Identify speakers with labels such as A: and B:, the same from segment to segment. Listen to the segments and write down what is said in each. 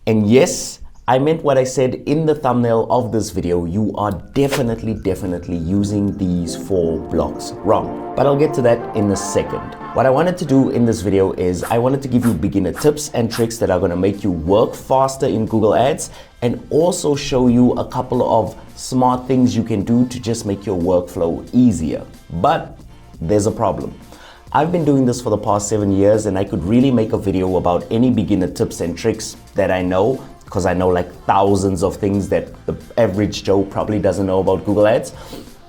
A: And yes, I meant what I said in the thumbnail of this video. You are definitely using these 4 blocks wrong. But I'll get to that in a second. What I wanted to do in this video is I wanted to give you beginner tips and tricks that are going to make you work faster in Google Ads, and also show you a couple of smart things you can do to just make your workflow easier. But there's a problem. I've been doing this for the past 7 years, and I could really make a video about any beginner tips and tricks that I know, because I know like thousands of things that the average Joe probably doesn't know about Google Ads.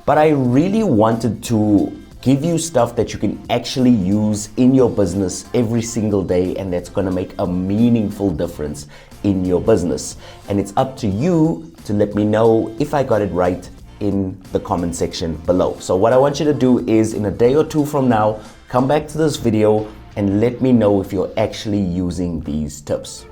A: But I really wanted to give you stuff that you can actually use in your business every single day, and that's going to make a meaningful difference in your business. And it's up to you to let me know if I got it right in the comment section below. So what I want you to do is, in a day or 2 from now, come back to this video and let me know if you're actually using these tips.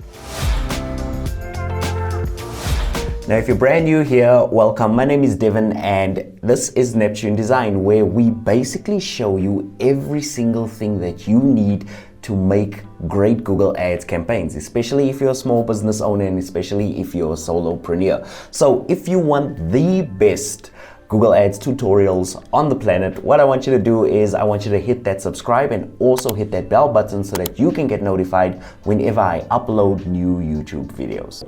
A: Now, if you're brand new here, welcome. My name is Devon, and this is Neptune Design, where we basically show you every single thing that you need to make great Google Ads campaigns, especially if you're a small business owner and especially if you're a solopreneur. So if you want the best Google Ads tutorials on the planet, what I want you to do is I want you to hit that subscribe and also hit that bell button so that you can get notified whenever I upload new YouTube videos.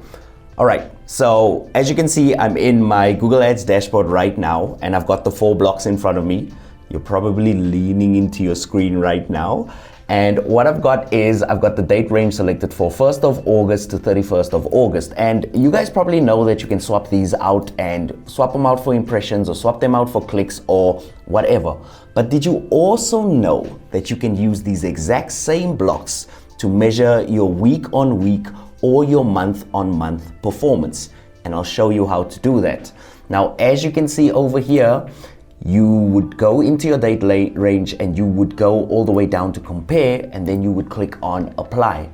A: All right, so as you can see, I'm in my Google Ads dashboard right now, and I've got the 4 blocks in front of me. You're probably leaning into your screen right now. And what I've got is, I've got the date range selected for 1st of August to 31st of August. And you guys probably know that you can swap these out and swap them out for impressions or swap them out for clicks or whatever. But did you also know that you can use these exact same blocks to measure your week on week or your month on month performance? And I'll show you how to do that. Now, as you can see over here, you would go into your date range and you would go all the way down to compare, and then you would click on apply.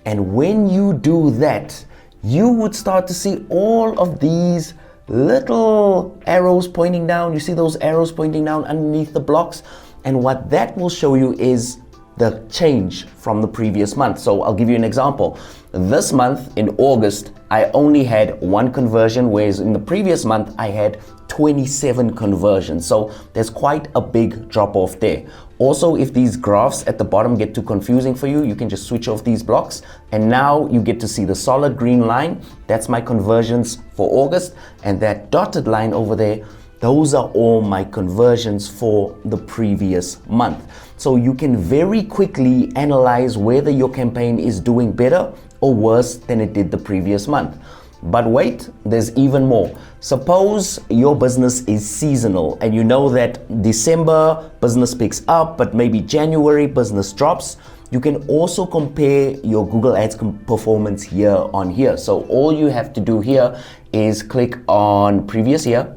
A: And when you do that, you would start to see all of these little arrows pointing down. You see those arrows pointing down underneath the blocks? And what that will show you is the change from the previous month. So I'll give you an example. This month in August, I only had 1 conversion, whereas in the previous month I had 27 conversions. So there's quite a big drop off there. Also, if these graphs at the bottom get too confusing for you, you can just switch off these blocks, and now you get to see the solid green line. That's my conversions for August, and that dotted line over there, those are all my conversions for the previous month. So you can very quickly analyze whether your campaign is doing better or worse than it did the previous month. But wait, there's even more. Suppose your business is seasonal and you know that December business picks up, but maybe January business drops. You can also compare your Google Ads performance year on year. So all you have to do here is click on previous year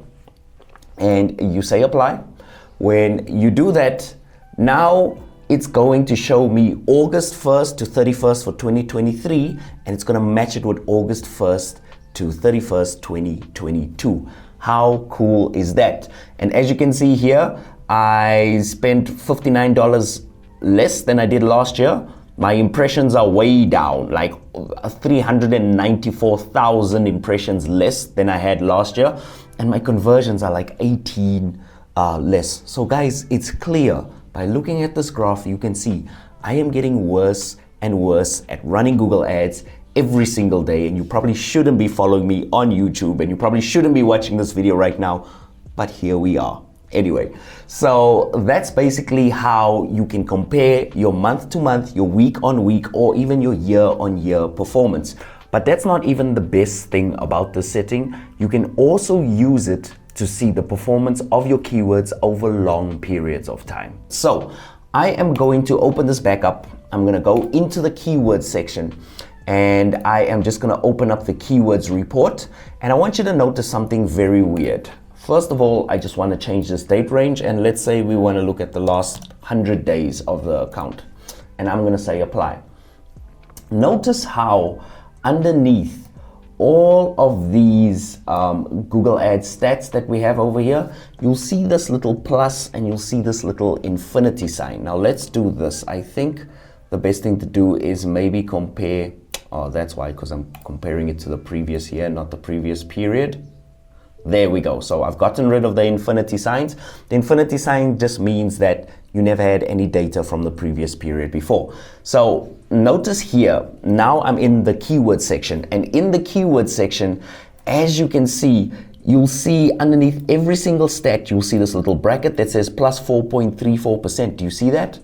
A: and you say apply. When you do that, now it's going to show me August 1st to 31st for 2023, and it's going to match it with August 1st to 31st, 2022. How cool is that? And as you can see here, I spent $59 less than I did last year. My impressions are way down, like 394,000 impressions less than I had last year. And my conversions are like 18 less. So guys, it's clear. By looking at this graph, you can see I am getting worse and worse at running Google Ads every single day, and you probably shouldn't be following me on YouTube, and you probably shouldn't be watching this video right now, but here we are. Anyway, so that's basically how you can compare your month to month, your week on week, or even your year on year performance. But that's not even the best thing about this setting. You can also use it to see the performance of your keywords over long periods of time. So I am going to open this back up. I'm going to go into the keywords section, and I am just going to open up the keywords report. And I want you to notice something very weird. First of all, I just want to change this date range, and let's say we want to look at the last 100 days of the account, and I'm going to say apply. Notice how underneath all of these Google Ads stats that we have over here, you'll see this little plus and you'll see this little infinity sign. Now let's do this. I think the best thing to do is maybe compare Oh, that's why, because I'm comparing it to the previous year, not the previous period. There we go. So I've gotten rid of the infinity signs. The infinity sign just means that you never had any data from the previous period before. So notice here, now I'm in the keyword section, and in the keyword section, as you can see, you'll see underneath every single stat, you'll see this little bracket that says plus 4.34%. Do you see that?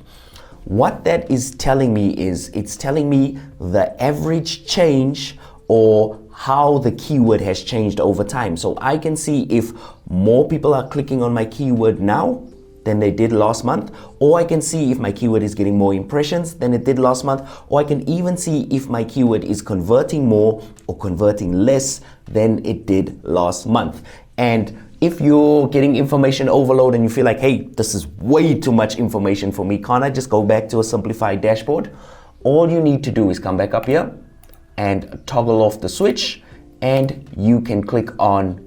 A: What that is telling me is it's telling me the average change or how the keyword has changed over time. So I can see if more people are clicking on my keyword now than they did last month, or I can see if my keyword is getting more impressions than it did last month, or I can even see if my keyword is converting more or converting less than it did last month. And if you're getting information overload and you feel like, hey, this is way too much information for me, can't I just go back to a simplified dashboard? All you need to do is come back up here and toggle off the switch, and you can click on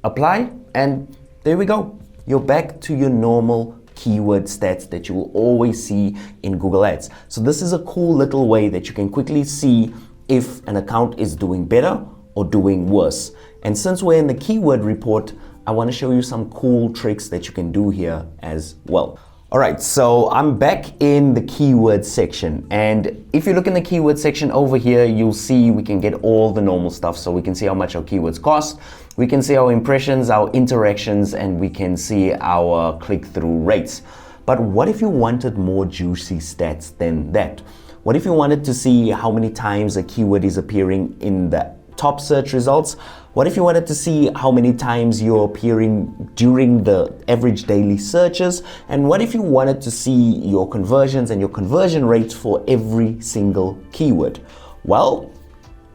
A: apply, and there we go. You're back to your normal keyword stats that you will always see in Google Ads. So this is a cool little way that you can quickly see if an account is doing better or doing worse. And since we're in the keyword report, I want to show you some cool tricks that you can do here as well. All right, so I'm back in the keyword section, and if you look in the keyword section over here, you'll see we can get all the normal stuff. So we can see how much our keywords cost, we can see our impressions, our interactions, and we can see our click-through rates. But what if you wanted more juicy stats than that? What if you wanted to see how many times a keyword is appearing in the top search results? What if you wanted to see how many times you're appearing during the average daily searches? And what if you wanted to see your conversions and your conversion rates for every single keyword? Well,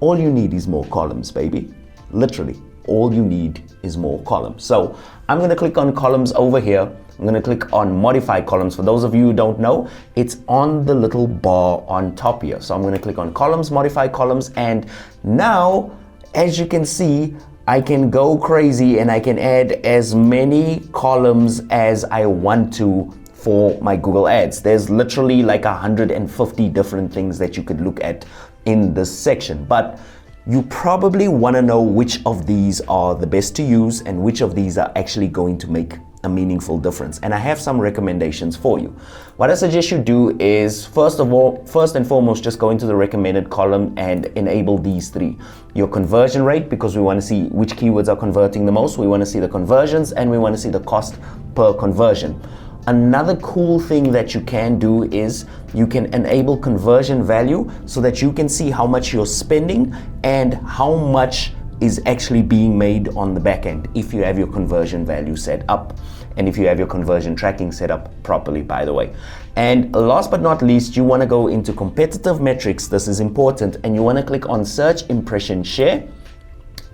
A: all you need is more columns, baby. Literally, all you need is more columns. So I'm going to click on columns over here. I'm going to click on modify columns. For those of you who don't know, it's on the little bar on top here. So I'm going to click on columns, modify columns, and now, as you can see, I can go crazy and I can add as many columns as I want to for my Google Ads. There's literally like 150 different things that you could look at in this section, but you probably want to know which of these are the best to use and which of these are actually going to make a meaningful difference. And I have some recommendations for you. What I suggest you do is, first and foremost, just go into the recommended column and enable these three. Your conversion rate, because we want to see which keywords are converting the most. We want to see the conversions, and we want to see the cost per conversion. Another cool thing that you can do is you can enable conversion value so that you can see how much you're spending and how much is actually being made on the back end if you have your conversion value set up and if you have your conversion tracking set up properly, by the way. And last but not least, you want to go into competitive metrics. This is important, and you want to click on search impression share,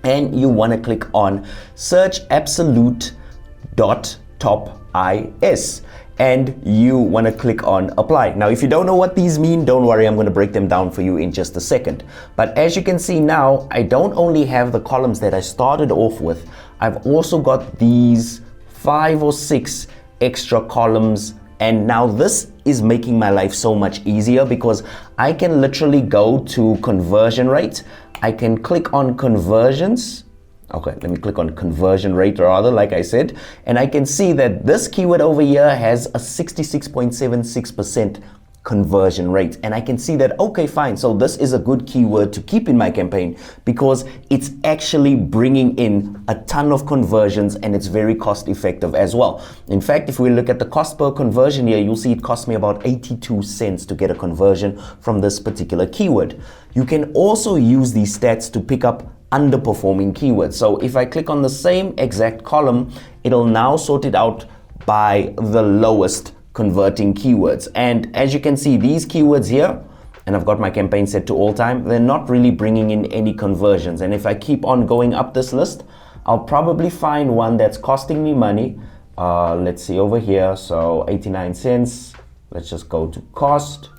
A: and you want to click on search absolute dot top is, and you want to click on apply. Now, if you don't know what these mean, don't worry, I'm going to break them down for you in just a second. But as you can see now, I don't only have the columns that I started off with, I've also got these 5 or 6 extra columns, and now this is making my life so much easier because I can literally go to conversion rate. I can click on conversions. Okay, let me click on conversion rate rather, like I said, and I can see that this keyword over here has a 66.76% conversion rate. And I can see that, okay, fine, so this is a good keyword to keep in my campaign because it's actually bringing in a ton of conversions and it's very cost effective as well. In fact, if we look at the cost per conversion here, you'll see it cost me about 82 cents to get a conversion from this particular keyword. You can also use these stats to pick up underperforming keywords. So if I click on the same exact column, it'll now sort it out by the lowest converting keywords. And as you can see, these keywords here, and I've got my campaign set to all time, they're not really bringing in any conversions. And if I keep on going up this list, I'll probably find one that's costing me money. Let's see over here. So 89 cents. Let's just go to cost.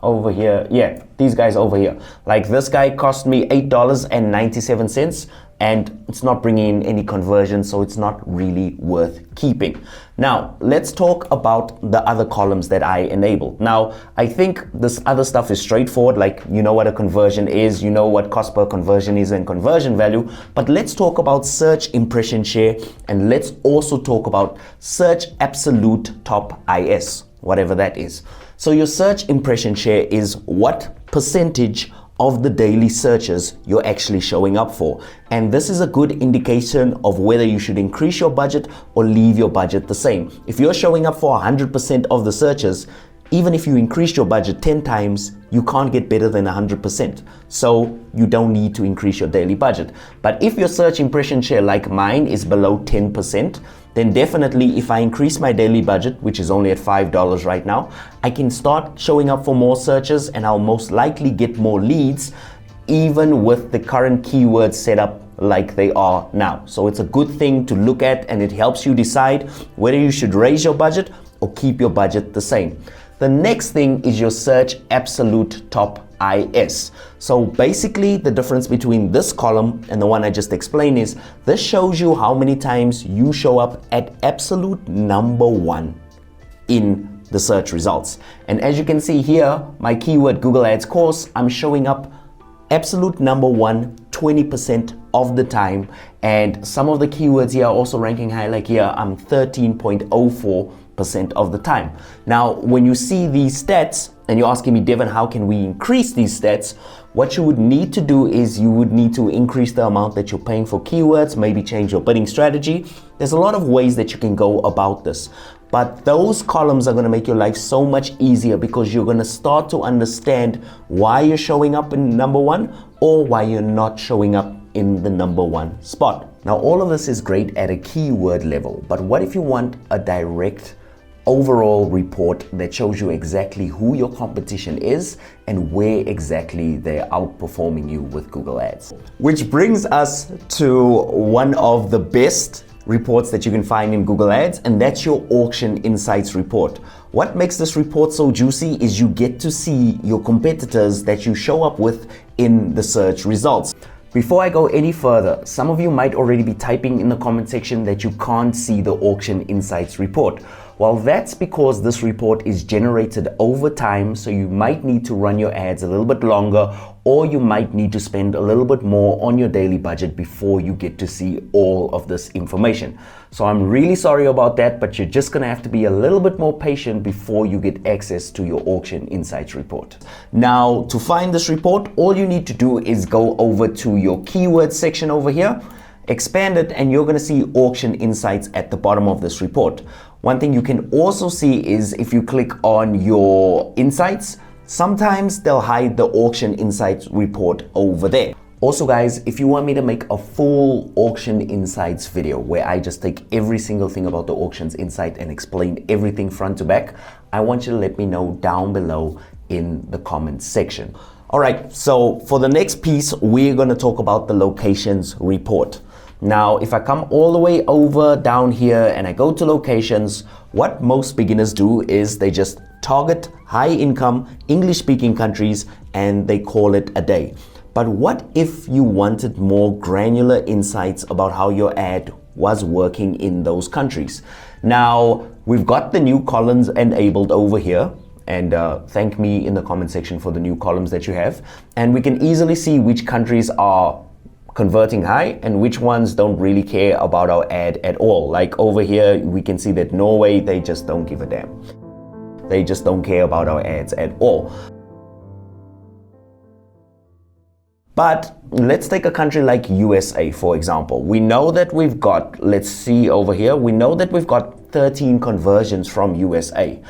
A: over here. Yeah, these guys over here. Like this guy cost me $8.97 and it's not bringing in any conversion, so it's not really worth keeping. Now, let's talk about the other columns that I enabled. Now, I think this other stuff is straightforward, like you know what a conversion is, you know what cost per conversion is and conversion value, but let's talk about search impression share, and let's also talk about search absolute top IS, whatever that is. So your search impression share is what percentage of the daily searches you're actually showing up for. And this is a good indication of whether you should increase your budget or leave your budget the same. If you're showing up for 100% of the searches, even if you increase your budget 10 times, you can't get better than 100%. So you don't need to increase your daily budget. But if your search impression share like mine is below 10%, then definitely if I increase my daily budget, which is only at $5 right now, I can start showing up for more searches and I'll most likely get more leads, even with the current keywords set up like they are now. So it's a good thing to look at, and it helps you decide whether you should raise your budget or keep your budget the same. The next thing is your search absolute top IS. So basically the difference between this column and the one I just explained is this shows you how many times you show up at absolute number one in the search results. And as you can see here, my keyword Google Ads course, I'm showing up absolute number one 20% of the time, and some of the keywords here are also ranking high, like here I'm 13.04% of the time. Now when you see these stats and you're asking me, Devon, how can we increase these stats? What you would need to do is you would need to increase the amount that you're paying for keywords, maybe change your bidding strategy. There's a lot of ways that you can go about this. But those columns are going to make your life so much easier because you're going to start to understand why you're showing up in number one or why you're not showing up in the number one spot. Now, all of this is great at a keyword level, but what if you want a direct overall report that shows you exactly who your competition is and where exactly they're outperforming you with Google Ads? Which brings us to one of the best reports that you can find in Google Ads, and that's your auction insights report. What makes this report so juicy is you get to see your competitors that you show up with in the search results. Before I go any further, some of you might already be typing in the comment section that you can't see the auction insights report. Well, that's because this report is generated over time, so you might need to run your ads a little bit longer, or you might need to spend a little bit more on your daily budget before you get to see all of this information. So I'm really sorry about that, but you're just gonna have to be a little bit more patient before you get access to your auction insights report. Now, to find this report, all you need to do is go over to your keyword section over here, expand it, and you're gonna see auction insights at the bottom of this report. One thing you can also see is if you click on your insights, sometimes they'll hide the auction insights report over there. Also guys, if you want me to make a full auction insights video where I just take every single thing about the auctions insight and explain everything front to back, I want you to let me know down below in the comments section. All right, so for the next piece, we're gonna talk about the locations report. Now, if I come all the way over down here and I go to locations, what most beginners do is they just target high income English speaking countries and they call it a day. But what if you wanted more granular insights about how your ad was working in those countries? Now, we've got the new columns enabled over here, and thank me in the comment section for the new columns that you have. And we can easily see which countries are converting high and which ones don't really care about our ad at all. Like over here, we can see that Norway, they just don't give a damn. They just don't care about our ads at all. But let's take a country like USA, for example. We know that we've got, let's see over here, we know that we've got 13 conversions from USA.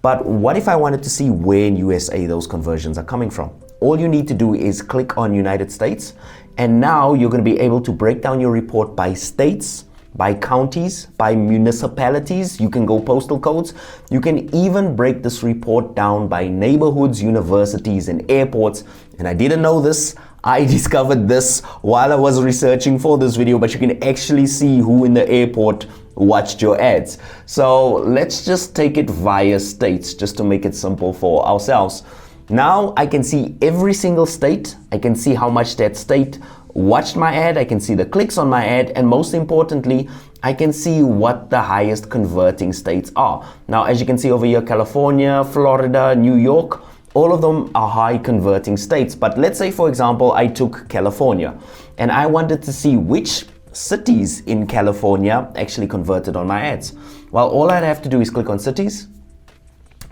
A: But what if I wanted to see where in USA those conversions are coming from? All you need to do is click on United States, and now you're going to be able to break down your report by states, by counties, by municipalities. You can go postal codes. You can even break this report down by neighborhoods, universities, and airports. And I didn't know this. I discovered this while I was researching for this video, but you can actually see who in the airport watched your ads. So let's just take it via states just to make it simple for ourselves. Now I can see every single state. I can see how much that state watched my ad. I can see the clicks on my ad, and most importantly, I can see what the highest converting states are. Now, as you can see over here, California, Florida, New York, all of them are high converting states. But let's say, for example, I took California and I wanted to see which cities in California actually converted on my ads. Well, all I'd have to do is click on cities,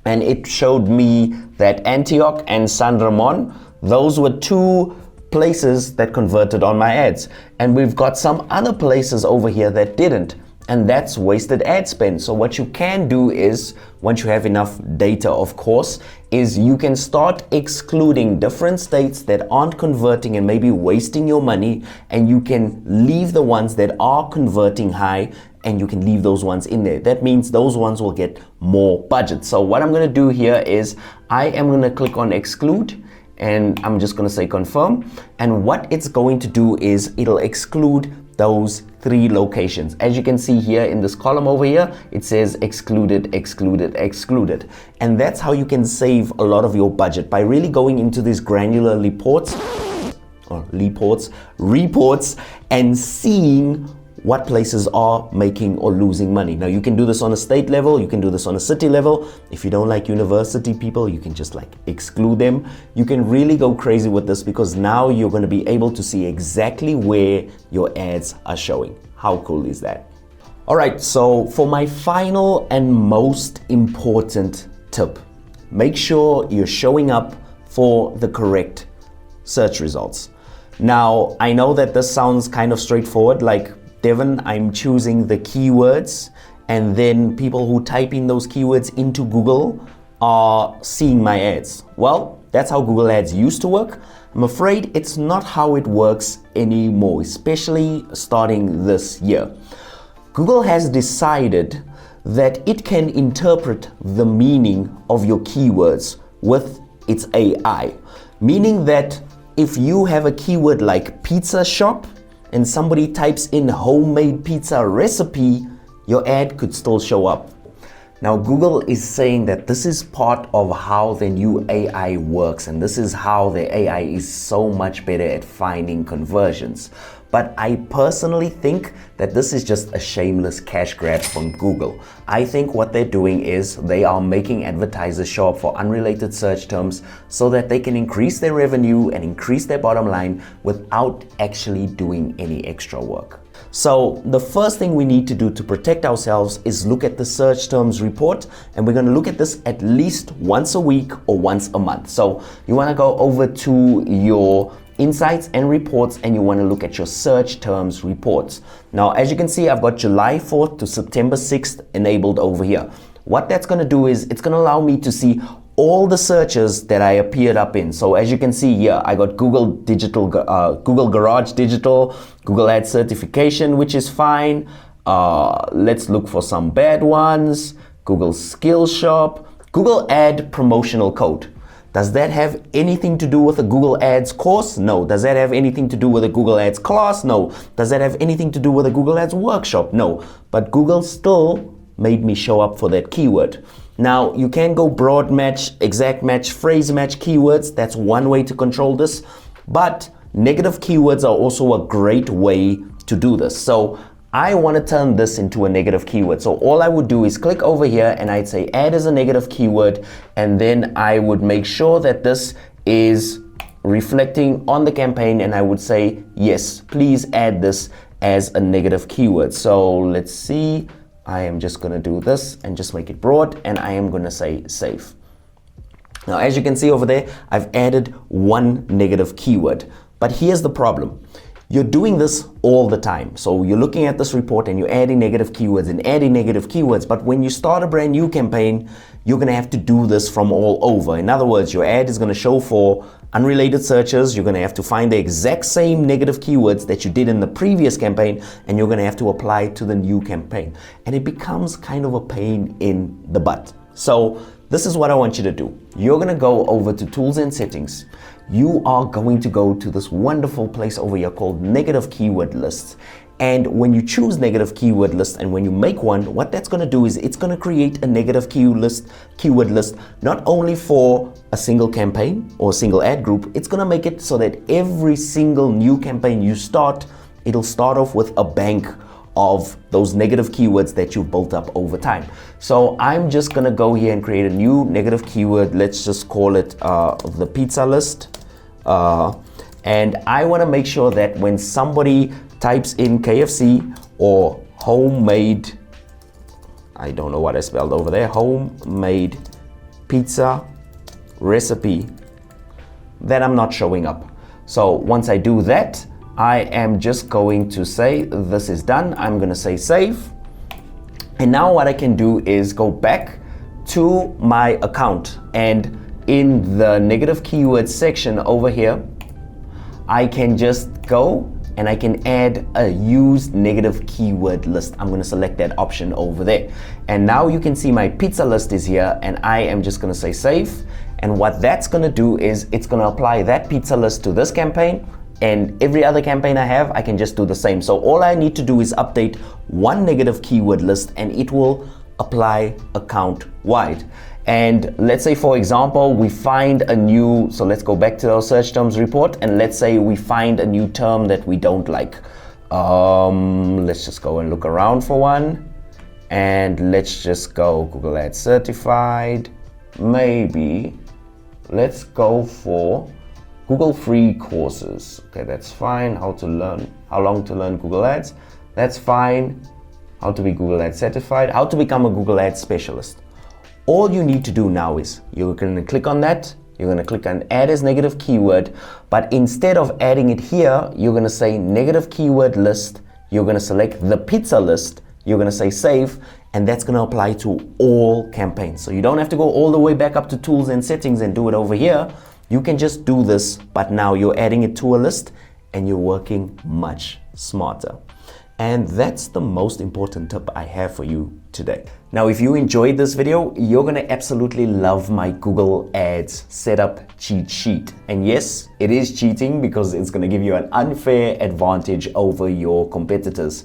A: and it showed me that Antioch and San Ramon, those were two places that converted on my ads. And we've got some other places over here that didn't, and that's wasted ad spend. So what you can do is, once you have enough data, of course, is you can start excluding different states that aren't converting and maybe wasting your money, and you can leave the ones that are converting high, and you can leave those ones in there. That means those ones will get more budget. So what I'm going to do here is I am going to click on exclude, and I'm just going to say confirm. And what it's going to do is it'll exclude those 3 locations. As you can see here in this column over here, it says excluded, excluded, excluded. And that's how you can save a lot of your budget, by really going into these granular reports and seeing what places are making or losing money. Now, you can do this on a state level, you can do this on a city level. If you don't like university people, you can just like exclude them. You can really go crazy with this, because now you're going to be able to see exactly where your ads are showing. How cool is that? All right, so for my final and most important tip, make sure you're showing up for the correct search results. Now, I know that this sounds kind of straightforward, like, Devon, I'm choosing the keywords, and then people who type in those keywords into Google are seeing my ads. Well, that's how Google Ads used to work. I'm afraid it's not how it works anymore, especially starting this year. Google has decided that it can interpret the meaning of your keywords with its AI, meaning that if you have a keyword like pizza shop, and somebody types in homemade pizza recipe, your ad could still show up. Now, Google is saying that this is part of how the new AI works, and this is how the AI is so much better at finding conversions. But I personally think that this is just a shameless cash grab from Google. I think what they're doing is they are making advertisers show up for unrelated search terms so that they can increase their revenue and increase their bottom line without actually doing any extra work. So the first thing we need to do to protect ourselves is look at the search terms report, and we're going to look at this at least once a week or once a month. So you want to go over to your insights and reports, and you want to look at your search terms reports. Now, as you can see, I've got July 4th to September 6th enabled over here. What that's going to do is it's going to allow me to see all the searches that I appeared up in. So as you can see here, I got Google Digital, Google Garage Digital, Google Ad Certification, which is fine. Let's look for some bad ones. Google Skill Shop, Google Ad Promotional Code. Does that have anything to do with a Google Ads course? No. Does that have anything to do with a Google Ads class? No. Does that have anything to do with a Google Ads workshop? No. But Google still made me show up for that keyword. Now, you can go broad match, exact match, phrase match keywords. That's one way to control this. But negative keywords are also a great way to do this. So I want to turn this into a negative keyword. So all I would do is click over here and I'd say add as a negative keyword, and then I would make sure that this is reflecting on the campaign, and I would say yes, please add this as a negative keyword. So let's see, I am just going to do this and just make it broad, and I am going to say save. Now, as you can see over there, I've added one negative keyword, but here's the problem. You're doing this all the time. So you're looking at this report and you're adding negative keywords and adding negative keywords. But when you start a brand new campaign, you're going to have to do this from all over. In other words, your ad is going to show for unrelated searches. You're going to have to find the exact same negative keywords that you did in the previous campaign, and you're going to have to apply it to the new campaign. And it becomes kind of a pain in the butt. So this is what I want you to do. You're going to go over to Tools and Settings. You are going to go to this wonderful place over here called Negative Keyword Lists. And when you choose negative keyword list and when you make one, what that's going to do is it's going to create a negative keyword list, not only for a single campaign or a single ad group, it's going to make it so that every single new campaign you start, it'll start off with a bank of those negative keywords that you've built up over time. So I'm just going to go here and create a new negative keyword. Let's just call it the pizza list. And I want to make sure that when somebody types in KFC or homemade, I don't know what I spelled over there, homemade pizza recipe, that I'm not showing up. So once I do that, I am just going to say this is done. I'm going to say save. And now what I can do is go back to my account, and in the negative keyword section over here, I can just go and I can add a used negative keyword list. I'm going to select that option over there. And now you can see my pizza list is here, and I am just going to say save. And what that's going to do is it's going to apply that pizza list to this campaign, and every other campaign I have, I can just do the same. So all I need to do is update one negative keyword list and it will apply account wide. And let's say, for example, we find a new, so let's go back to our search terms report, and let's say we find a new term that we don't like. Let's just go and look around for one, and let's just go Google Ads certified. Maybe let's go for Google free courses. Okay, that's fine. How long to learn Google Ads. That's fine. How to be Google Ads certified. How to become a Google Ads specialist. All you need to do now is you're going to click on that. You're going to click on add as negative keyword, but instead of adding it here, you're going to say negative keyword list. You're going to select the pizza list. You're going to say save, and that's going to apply to all campaigns. So you don't have to go all the way back up to tools and settings and do it over here. You can just do this, but now you're adding it to a list and you're working much smarter. And that's the most important tip I have for you today. Now, if you enjoyed this video, you're gonna absolutely love my Google Ads setup cheat sheet. And yes, it is cheating because it's gonna give you an unfair advantage over your competitors.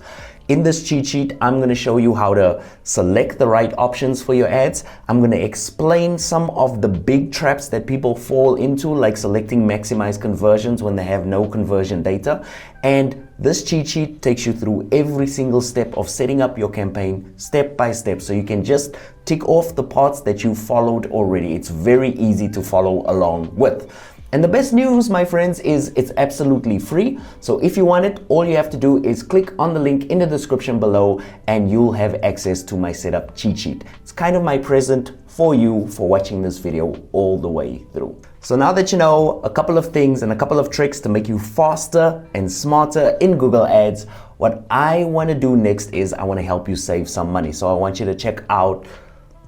A: In this cheat sheet, I'm going to show you how to select the right options for your ads. I'm going to explain some of the big traps that people fall into, like selecting maximize conversions when they have no conversion data. And this cheat sheet takes you through every single step of setting up your campaign step by step, so you can just tick off the parts that you followed already. It's very easy to follow along with. And the best news, my friends, is it's absolutely free. So if you want it, all you have to do is click on the link in the description below and you'll have access to my setup cheat sheet. It's kind of my present for you for watching this video all the way through. So now that you know a couple of things and a couple of tricks to make you faster and smarter in Google Ads, what I want to do next is I want to help you save some money. So I want you to check out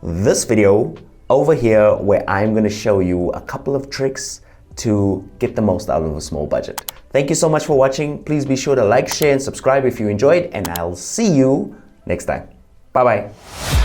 A: this video over here where I'm going to show you a couple of tricks to get the most out of a small budget. Thank you so much for watching. Please be sure to like, share, and subscribe if you enjoyed, and I'll see you next time. Bye-bye.